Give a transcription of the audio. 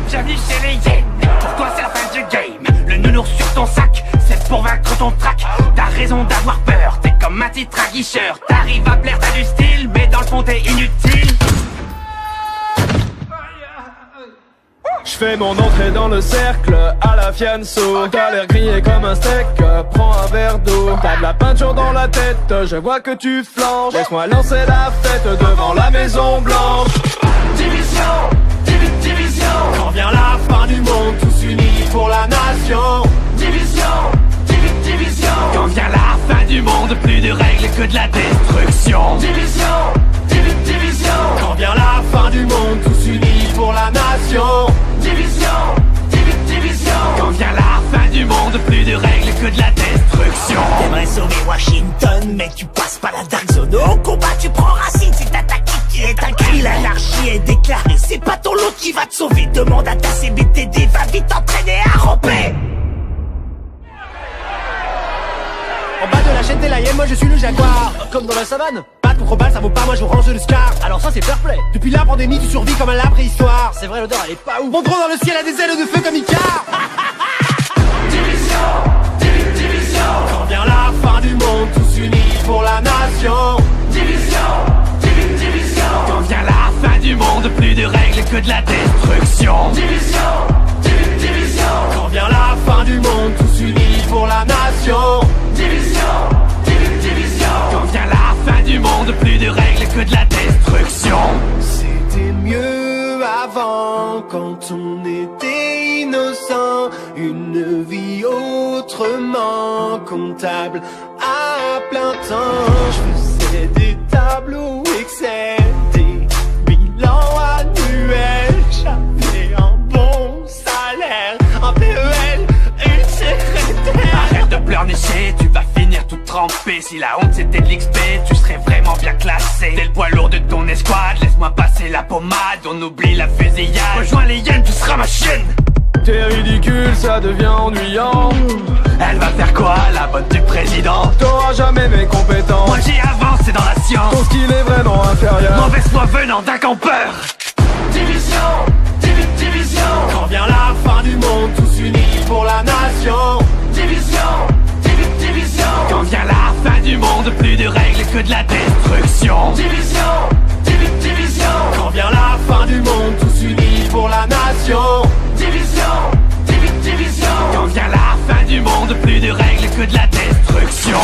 Bienvenue chez les hyènes. Pour toi c'est la fin du game. Le nounours sur ton sac, c'est pour vaincre ton trac. T'as raison d'avoir peur, t'es comme un titre aguicheur. T'arrives à plaire, t'as du style, mais dans le fond t'es inutile. J'fais mon entrée dans le cercle à la fianso. T'as l'air grillé comme un steak, prends un verre d'eau. T'as de la peinture dans la tête, je vois que tu flanches. Laisse-moi lancer la fête devant la Maison Blanche. Division, division. Quand vient la fin du monde, tous unis pour la nation. Division, division. Quand vient la fin du monde, plus de règles que de la destruction. Division, division. Quand vient la fin du monde, tous unis pour la nation. Division, division. Quand vient la fin du monde, plus de règles que de la destruction. T'aimerais sauver Washington, mais tu passes pas la Dark Zone. Au combat tu prends racine, c'est ta tactique qui est un cri. L'anarchie est déclarée, c'est pas ton lot qui va te sauver. Demande à ta CBTD, va vite t'entraîner à ramper. En bas de la chaîne des Layens, moi je suis le jaguar. Comme dans la savane. Battre contre balle, ça vaut pas, moi je range le scar. Alors ça c'est fair play. Depuis la pandémie, tu survis comme à la préhistoire. C'est vrai, l'odeur elle est pas ouf. Mon drone dans le ciel a des ailes de feu comme Icar. Division, division. Quand vient la fin du monde, tous unis pour la nation. Division, division. Quand vient la fin du monde, plus de règles que de la destruction. Division, division. Quand vient la fin du monde, tous unis pour la nation. Division, division. Quand vient la fin du monde, plus de règles que de la destruction. C'était mieux avant, quand on était innocent. Une vie autrement comptable à plein temps. Je faisais des tableaux Excel, des bilans annuels. J'avais un bon salaire, un PEL, une secrétaire. Arrête de pleurnicher, tu vas finir tout trempé. Si la honte c'était de l'XP, tu serais vraiment bien classé. T'es le poids lourd de ton escouade, laisse-moi passer la pommade. On oublie la fusillade, rejoins les hyènes, tu seras ma chienne. T'es ridicule, ça devient ennuyant. Elle va faire quoi, la bonne du président? T'auras jamais mes compétences. Moi j'y avance, c'est dans la science. Ton skill est vraiment inférieur. Mauvaise foi venant d'un campeur. Division, division. Quand vient la fin du monde, tous unis pour la nation. Division, division. Quand vient la fin du monde, plus de règles que de la destruction. Division, division. Quand vient la fin du monde, tous unis pour la nation. Division, division. Quand vient la fin du monde, plus de règles que de la destruction.